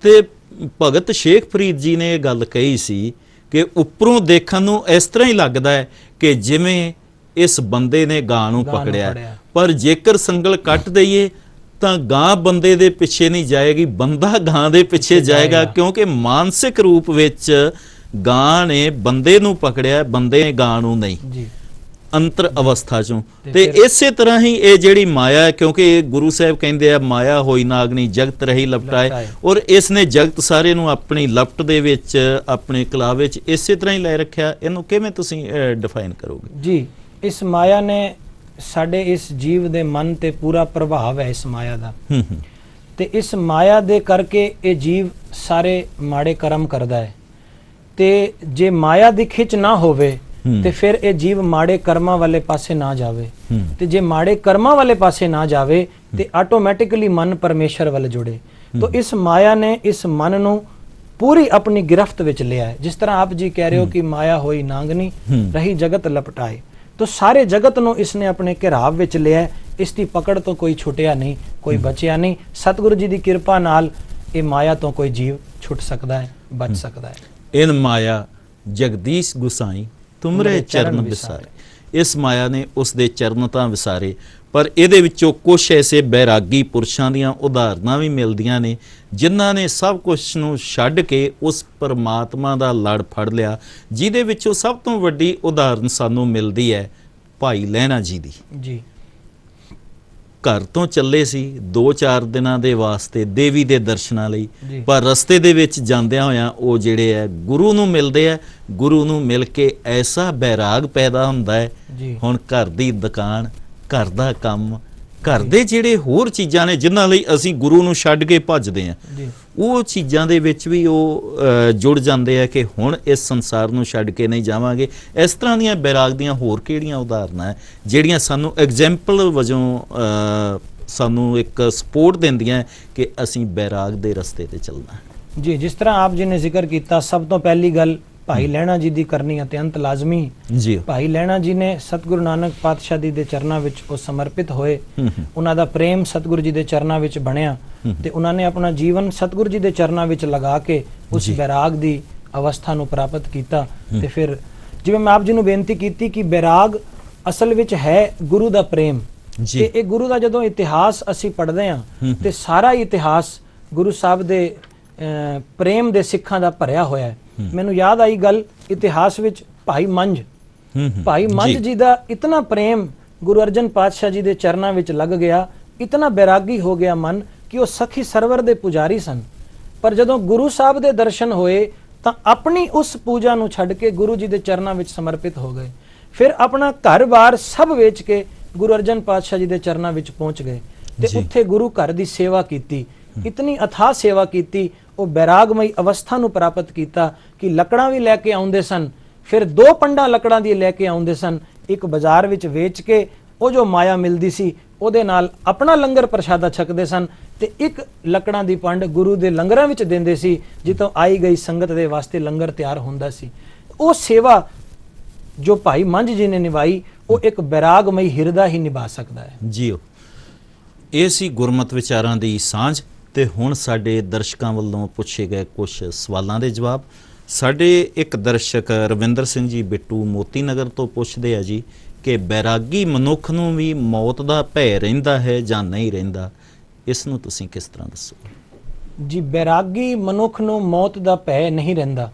ते भगत शेख फरीद जी ने गल कही सी कि उपरों देखण नूं इस तरह ही लगदा है कि जिवें इस बंदे ने गां नूं पकड़िया, पर जेकर संगल कट दईए ਤਾਂ ਗਾਂ ਬੰਦੇ ਦੇ ਪਿੱਛੇ ਨਹੀਂ ਜਾਏਗੀ, ਬੰਦਾ ਗਾਂ ਦੇ ਪਿੱਛੇ ਜਾਏਗਾ, ਕਿਉਂਕਿ ਮਾਨਸਿਕ ਰੂਪ ਵਿੱਚ ਗਾਂ ਨੇ ਬੰਦੇ ਨੂੰ ਪਕੜਿਆ, ਬੰਦੇ ਨੇ ਗਾਂ ਨੂੰ ਨਹੀਂ ਜੀ, ਅੰਤਰ ਅਵਸਥਾ ਚੋਂ। ਤੇ ਇਸੇ ਤਰ੍ਹਾਂ ਹੀ ਇਹ ਜਿਹੜੀ ਮਾਇਆ ਹੈ, ਕਿਉਂਕਿ ਗੁਰੂ ਸਾਹਿਬ ਕਹਿੰਦੇ ਆ ਮਾਇਆ ਹੋਈ ਨਾਗਣੀ ਜਗਤ ਰਹੀ ਲਪਟਾਏ, ਔਰ ਇਸ ਨੇ ਜਗਤ ਸਾਰੇ ਨੂੰ ਆਪਣੀ ਲਪਟ ਦੇ ਵਿੱਚ ਆਪਣੇ ਕਲਾ ਵਿੱਚ ਇਸੇ ਤਰ੍ਹਾਂ ਹੀ ਲੈ ਰੱਖਿਆ। ਇਹਨੂੰ ਕਿਵੇਂ ਤੁਸੀਂ ਡਿਫਾਈਨ ਕਰੋਗੇ? ਜੀ, ਇਸ ਮਾਇਆ ਨੇ ਸਾਡੇ ਇਸ ਜੀਵ ਦੇ ਮਨ ਤੇ ਪੂਰਾ ਪ੍ਰਭਾਵ ਹੈ ਇਸ ਮਾਇਆ ਦਾ ਤੇ ਇਸ ਮਾਇਆ ਦੇ ਕਰਕੇ ਇਹ ਜੀਵ ਸਾਰੇ ਮਾੜੇ ਕਰਮ ਕਰਦਾ ਹੈ ਤੇ ਜੇ ਮਾਇਆ ਦੀ ਖਿੱਚ ਨਾ ਹੋਵੇ ਤੇ ਫਿਰ ਇਹ ਜੀਵ ਮਾੜੇ ਕਰਮਾਂ ਵਾਲੇ ਪਾਸੇ ਨਾ ਜਾਵੇ ਤੇ ਜੇ ਮਾੜੇ ਕਰਮਾਂ ਵਾਲੇ ਪਾਸੇ ਨਾ ਜਾਵੇ ਤੇ ਆਟੋਮੈਟਿਕਲੀ ਮਨ ਪਰਮੇਸ਼ਰ ਵੱਲ ਜੁੜੇ। तो इस माया ने इस मन नू पूरी अपनी गिरफ्त विच लिया है। जिस तरह आप जी कह रहे हो कि माया होई नांगनी रही जगत लपटाए, तो सारे जगत नू इसने अपने घिराव विच लिया है। इसकी पकड़ तो कोई छुटिया नहीं, कोई बचिया नहीं। सतगुरु जी की कृपा नाल ये माया तो कोई जीव छुट सकता है, बच सकता है। इन माया जगदीश गुसाई तुमरे चरण विसारे। इस माया ने उसके चरण तां विसारे। पर ਇਹਦੇ ਵਿੱਚੋਂ ਕੁਝ ਐਸੇ ਬੈਰਾਗੀ ਪੁਰਸ਼ਾਂ ਦੀਆਂ ਉਦਾਹਰਨਾਂ ਵੀ ਮਿਲਦੀਆਂ ਨੇ ਜਿਨ੍ਹਾਂ ਨੇ ਸਭ ਕੁਝ ਨੂੰ ਛੱਡ ਕੇ ਉਸ ਪਰਮਾਤਮਾ ਦਾ ਲੜ ਫੜ ਲਿਆ, ਜਿਹਦੇ ਵਿੱਚੋਂ ਸਭ ਤੋਂ ਵੱਡੀ ਉਦਾਹਰਨ ਸਾਨੂੰ ਮਿਲਦੀ ਹੈ ਭਾਈ ਲਹਿਣਾ ਜੀ ਦੀ। ਜੀ ਘਰ ਤੋਂ ਚੱਲੇ ਸੀ 2-4 ਦਿਨਾਂ ਦੇ ਵਾਸਤੇ ਦੇਵੀ ਦੇ ਦਰਸ਼ਨਾਂ ਲਈ, ਪਰ ਰਸਤੇ ਦੇ ਵਿੱਚ ਜਾਂਦਿਆਂ ਹੋਇਆਂ ਉਹ ਜਿਹੜੇ ਹੈ ਗੁਰੂ ਨੂੰ ਮਿਲਦੇ ਆ। ਗੁਰੂ ਨੂੰ ਮਿਲ ਕੇ ਐਸਾ ਬੈਰਾਗ ਪੈਦਾ ਹੁੰਦਾ ਹੈ, ਹੁਣ ਘਰ ਦੀ ਦੁਕਾਨ, घर का काम, घर दे जिहड़े होर चीज़ां ने जिन्हां लई असीं गुरु नूं छड्ड के भजदे हां, वो चीज़ां दे विच भी वो जुड़ जांदे आ कि हुण इस संसार नूं छड्ड के नहीं जावांगे। इस तरह दीयां बैराग दीयां होर किहड़ियां उदाहरणां है जिहड़ियां सानूं एग्जैम्पल वजों सानूं एक सपोर्ट दिंदियां कि असीं बैराग दे रस्ते ते चलना है। जी, जिस तरह आप जी ने जिक्र किया, सब तो पहली गल भाई लहणा जी की करनी अत्यंत लाजमी जी। भाई लहणा जी ने सतगुरु नानक पातशाह जी के चरणों विच वो समर्पित होए, उन्हां दा प्रेम सतगुरु जी के चरणों विच बनिया ते उन्होंने अपना जीवन सतगुरु जी के चरणों विच लगा के उस बैराग की अवस्था नूं प्राप्त किया। ते फिर जिवें मैं आप जी नूं बेनती की कि बैराग असल विच है गुरु दा प्रेम। ते ये गुरु दा जदों इतिहास असीं पढ़दे हां ते सारा इतिहास गुरु साहब दे प्रेम दे सिखां दा भरिया होया है। मैनू याद आई गल इतिहास विच भाई मंझ जी दा इतना प्रेम गुरु अर्जन पातशाह जी दे चरणों विच लग गया, इतना बैरागी हो गया मन कि वो सखी सरवर दे पुजारी सन। पर जदों गुरु साहब दे दर्शन होए तां अपनी उस पूजा नूं छड्ड के गुरु जी दे चरणों विच समर्पित हो गए। फिर अपना घर बार सब वेच के गुरु अर्जन पातशाह जी दे चरणों विच पहुंच गए ते उत्थे गुरु घर दी सेवा कीती। ਇਤਨੀ ਅਥਾਹ ਸੇਵਾ ਕੀਤੀ, ਉਹ ਬੈਰਾਗਮਈ ਅਵਸਥਾ ਨੂੰ ਪ੍ਰਾਪਤ ਕੀਤਾ ਕਿ ਲੱਕੜਾਂ ਵੀ ਲੈ ਕੇ ਆਉਂਦੇ ਸਨ, ਫਿਰ 2 ਪੰਡਾਂ ਲੱਕੜਾਂ ਦੀ ਲੈ ਕੇ ਆਉਂਦੇ ਸਨ, ਇੱਕ ਬਾਜ਼ਾਰ ਵਿੱਚ ਵੇਚ ਕੇ ਉਹ ਜੋ ਮਾਇਆ ਮਿਲਦੀ ਸੀ ਉਹਦੇ ਨਾਲ ਆਪਣਾ ਲੰਗਰ ਪ੍ਰਸ਼ਾਦਾ ਛਕਦੇ ਸਨ, ਤੇ ਇੱਕ ਲੱਕੜਾਂ ਦੀ ਪੰਡ ਗੁਰੂ ਦੇ ਲੰਗਰਾਂ ਵਿੱਚ ਦਿੰਦੇ ਸੀ, ਜਿੱਥੋਂ ਆਈ ਗਈ ਸੰਗਤ ਦੇ ਵਾਸਤੇ ਲੰਗਰ ਤਿਆਰ ਹੁੰਦਾ ਸੀ। ਉਹ ਸੇਵਾ ਜੋ ਭਾਈ ਮੰਝ ਜੀ ਨੇ ਨਿਭਾਈ, ਉਹ ਇੱਕ ਬੈਰਾਗਮਈ ਹਿਰਦਾ ਹੀ ਨਿਭਾ ਸਕਦਾ ਹੈ। ਜੀਓ, ਇਹ ਸੀ ਗੁਰਮਤਿ ਵਿਚਾਰਾਂ ਦੀ ਸਾਂਝ, ਤੇ ਹੁਣ ਸਾਡੇ ਦਰਸ਼ਕਾਂ ਵੱਲੋਂ ਪੁੱਛੇ ਗਏ ਕੁਝ ਸਵਾਲਾਂ ਦੇ ਜਵਾਬ। ਸਾਡੇ ਇੱਕ ਦਰਸ਼ਕ ਰਵਿੰਦਰ ਸਿੰਘ ਜੀ ਬਿੱਟੂ ਮੋਤੀ ਨਗਰ ਤੋਂ ਪੁੱਛਦੇ ਆ ਜੀ ਕਿ ਬੈਰਾਗੀ ਮਨੁੱਖ ਨੂੰ ਵੀ ਮੌਤ ਦਾ ਭੈ ਰਹਿੰਦਾ ਹੈ ਜਾਂ ਨਹੀਂ ਰਹਿੰਦਾ, ਇਸ ਨੂੰ ਤੁਸੀਂ ਕਿਸ ਤਰ੍ਹਾਂ ਦੱਸੋ? ਜੀ, ਬੈਰਾਗੀ ਮਨੁੱਖ ਨੂੰ ਮੌਤ ਦਾ ਭੈ ਨਹੀਂ ਰਹਿੰਦਾ,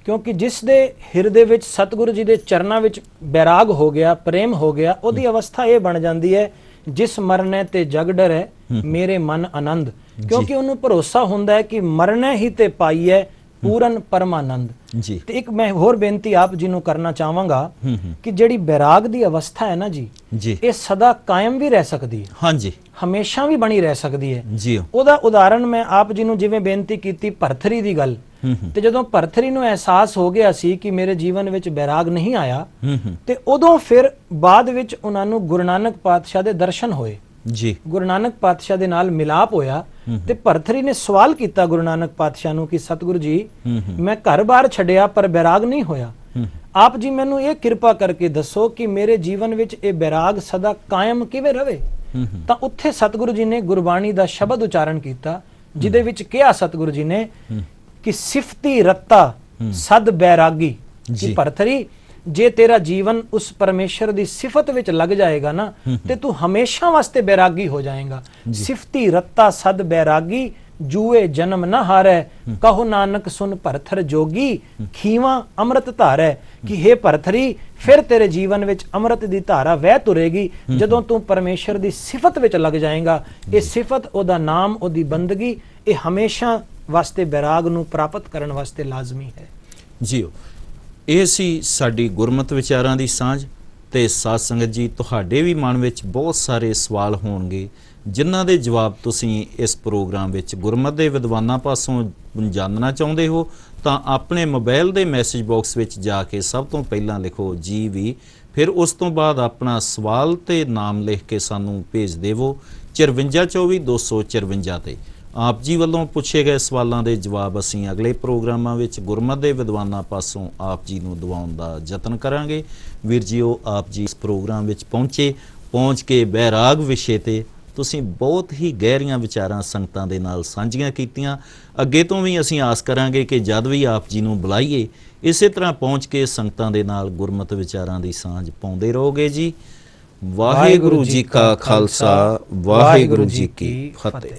ਕਿਉਂਕਿ ਜਿਸ ਦੇ ਹਿਰਦੇ ਵਿੱਚ ਸਤਿਗੁਰੂ ਜੀ ਦੇ ਚਰਨਾਂ ਵਿੱਚ ਬੈਰਾਗ ਹੋ ਗਿਆ, ਪ੍ਰੇਮ ਹੋ ਗਿਆ, ਉਹਦੀ ਅਵਸਥਾ ਇਹ ਬਣ ਜਾਂਦੀ ਹੈ, ਜਿਸ ਮਰਨੇ ਤੇ ਜਗ ਡਰੈ ਮੇਰੇ ਮਨ ਆਨੰਦ, ਕਿਉਂਕਿ ਉਹਨੂੰ ਭਰੋਸਾ ਹੁੰਦਾ ਹੈ ਕਿ ਮਰਨੇ ਹੀ ਤੇ ਪਾਈਐ ਪੂਰਨ ਪਰਮਾਨੰਦ ਜੀ। ਤੇ ਇੱਕ ਮੈਂ ਹੋਰ ਬੇਨਤੀ ਆਪ ਜੀ ਨੂੰ ਕਰਨਾ ਚਾਹਾਂਗਾ ਕਿ ਜਿਹੜੀ ਬੈਰਾਗ ਦੀ ਅਵਸਥਾ ਹੈ ਨਾ ਜੀ, ਇਹ ਸਦਾ ਕਾਇਮ ਵੀ ਰਹਿ ਸਕਦੀ ਹੈ, ਹਾਂਜੀ, ਹਮੇਸ਼ਾ ਵੀ ਬਣੀ ਰਹਿ ਸਕਦੀ ਹੈ ਜੀ। ਉਹਦਾ ਉਦਾਹਰਣ ਮੈਂ ਆਪ ਜੀ ਨੂੰ ਜਿਵੇਂ ਬੇਨਤੀ ਕੀਤੀ ਭਰਥਰੀ ਦੀ ਗੱਲ, ਤੇ ਜਦੋਂ ਭਰਥਰੀ ਨੂੰ ਅਹਿਸਾਸ ਹੋ ਗਿਆ ਸੀ ਕਿ ਮੇਰੇ ਜੀਵਨ ਵਿੱਚ ਬੈਰਾਗ ਨਹੀਂ ਆਇਆ, ਤੇ ਉਦੋਂ ਫਿਰ ਬਾਅਦ ਵਿੱਚ ਉਹਨਾਂ ਨੂੰ ਗੁਰੂ ਨਾਨਕ ਪਾਤਸ਼ਾਹ ਦੇ ਦਰਸ਼ਨ ਹੋਏ ਜੀ, ਗੁਰੂ ਨਾਨਕ ਪਾਤਸ਼ਾਹ ਦੇ ਨਾਲ ਮਿਲਾਪ ਹੋਇਆ, ਤੇ ਭਰਥਰੀ ਨੇ ਸਵਾਲ ਕੀਤਾ ਗੁਰੂ ਨਾਨਕ ਪਾਤਸ਼ਾਹ ਨੂੰ ਕਿ ਸਤਿਗੁਰੂ ਜੀ, ਮੈਂ ਘਰ-ਬਾਰ ਛੱਡਿਆ ਪਰ ਬੈਰਾਗ ਨਹੀਂ ਹੋਇਆ, ਆਪ ਜੀ ਮੈਨੂੰ ਇਹ ਕਿਰਪਾ ਕਰਕੇ ਦੱਸੋ ਕਿ ਮੇਰੇ ਜੀਵਨ ਵਿੱਚ ਇਹ ਬੈਰਾਗ ਸਦਾ ਕਾਇਮ ਕਿਵੇਂ ਰਵੇ। ਤਾਂ ਉੱਥੇ ਸਤਿਗੁਰੂ ਜੀ ਨੇ ਗੁਰਬਾਣੀ ਦਾ ਸ਼ਬਦ ਉਚਾਰਨ ਕੀਤਾ, ਜਿਹਦੇ ਵਿੱਚ ਕਿਹਾ ਸਤਿਗੁਰੂ ਜੀ ਨੇ ਕਿ ਸਿਫਤੀ ਰੱਤਾ ਸਦ ਬੈਰਾਗੀ, ਕਿ ਭਰਥਰੀ ਜੇ ਤੇਰਾ ਜੀਵਨ ਉਸ ਪਰਮੇਸ਼ਰ ਦੀ ਸਿਫਤ ਵਿੱਚ ਲੱਗ ਜਾਏਗਾ ਨਾ, ਤੇ ਤੂੰ ਹਮੇਸ਼ਾ ਵਾਸਤੇ ਬੈਰਾਗੀ ਹੋ ਜਾਏਗਾ। ਸਿਫਤੀ ਰੱਤਾ ਸਦ ਬੈਰਾਗੀ ਜੂਏ ਜਨਮ ਨਾ ਹਾਰੈ, ਕਹੋ ਨਾਨਕ ਸੁਨ ਭਰਥਰ ਜੋਗੀ ਖੀਵਾ ਅੰਮ੍ਰਿਤ ਧਾਰੈ, ਕਿ हे ਭਰਥਰੀ ਫਿਰ ਤੇਰੇ ਜੀਵਨ ਵਿੱਚ ਅੰਮ੍ਰਿਤ ਦੀ ਧਾਰਾ ਵਹਿ ਤੁਰੇਗੀ ਜਦੋਂ ਤੂੰ ਪਰਮੇਸ਼ਰ ਦੀ ਸਿਫਤ ਵਿੱਚ ਲੱਗ ਜਾਏਗਾ। ਇਹ ਸਿਫਤ, ਉਹਦਾ ਨਾਮ, ਉਹਦੀ ਬੰਦਗੀ, ਇਹ ਹਮੇਸ਼ਾ ਵਾਸਤੇ ਬੈਰਾਗ ਨੂੰ ਪ੍ਰਾਪਤ ਕਰਨ ਵਾਸਤੇ ਲਾਜ਼ਮੀ ਹੈ ਜੀਓ। ਇਹ ਸੀ ਸਾਡੀ ਗੁਰਮਤਿ ਵਿਚਾਰਾਂ ਦੀ ਸਾਂਝ। ਤੇ ਸਾਧ ਸੰਗਤ ਜੀ, ਤੁਹਾਡੇ ਵੀ ਮਨ ਵਿੱਚ ਬਹੁਤ ਸਾਰੇ ਸਵਾਲ ਹੋਣਗੇ ਜਿਨ੍ਹਾਂ ਦੇ ਜਵਾਬ ਤੁਸੀਂ ਇਸ ਪ੍ਰੋਗਰਾਮ ਵਿੱਚ ਗੁਰਮਤਿ ਦੇ ਵਿਦਵਾਨਾਂ ਪਾਸੋਂ ਜਾਣਨਾ ਚਾਹੁੰਦੇ ਹੋ, ਤਾਂ ਆਪਣੇ ਮੋਬਾਈਲ ਦੇ ਮੈਸੇਜ ਬਾਕਸ ਵਿੱਚ ਜਾ ਕੇ ਸਭ ਤੋਂ ਪਹਿਲਾਂ ਲਿਖੋ ਜੀ, ਫਿਰ ਉਸ ਤੋਂ ਬਾਅਦ ਆਪਣਾ ਸਵਾਲ ਤੇ ਨਾਮ ਲਿਖ ਕੇ ਸਾਨੂੰ ਭੇਜ ਦੇਵੋ 5424 ਤੇ। ਆਪ ਜੀ ਵੱਲੋਂ ਪੁੱਛੇ ਗਏ ਸਵਾਲਾਂ ਦੇ ਜਵਾਬ ਅਸੀਂ ਅਗਲੇ ਪ੍ਰੋਗਰਾਮਾਂ ਵਿੱਚ ਗੁਰਮਤਿ ਦੇ ਵਿਦਵਾਨਾਂ ਪਾਸੋਂ ਆਪ ਜੀ ਨੂੰ ਦਿਵਾਉਣ ਦਾ ਯਤਨ ਕਰਾਂਗੇ। ਵੀਰ ਜੀਓ, ਆਪ ਜੀ ਇਸ ਪ੍ਰੋਗਰਾਮ ਵਿੱਚ ਪਹੁੰਚ ਕੇ ਬੈਰਾਗ ਵਿਸ਼ੇ ਤੇ ਤੁਸੀਂ ਬਹੁਤ ਹੀ ਗਹਿਰੀਆਂ ਵਿਚਾਰਾਂ ਸੰਗਤਾਂ ਦੇ ਨਾਲ ਸਾਂਝੀਆਂ ਕੀਤੀਆਂ। ਅੱਗੇ ਤੋਂ ਵੀ ਅਸੀਂ ਆਸ ਕਰਾਂਗੇ ਕਿ ਜਦ ਵੀ ਆਪ ਜੀ ਨੂੰ ਬੁਲਾਈਏ, ਇਸੇ ਤਰ੍ਹਾਂ ਪਹੁੰਚ ਕੇ ਸੰਗਤਾਂ ਦੇ ਨਾਲ ਗੁਰਮਤਿ ਵਿਚਾਰਾਂ ਦੀ ਸਾਂਝ ਪਾਉਂਦੇ ਰਹੋਗੇ ਜੀ। ਵਾਹਿਗੁਰੂ ਜੀ ਕਾ ਖਾਲਸਾ, ਵਾਹਿਗੁਰੂ ਜੀ ਕੀ ਫਤਿਹ।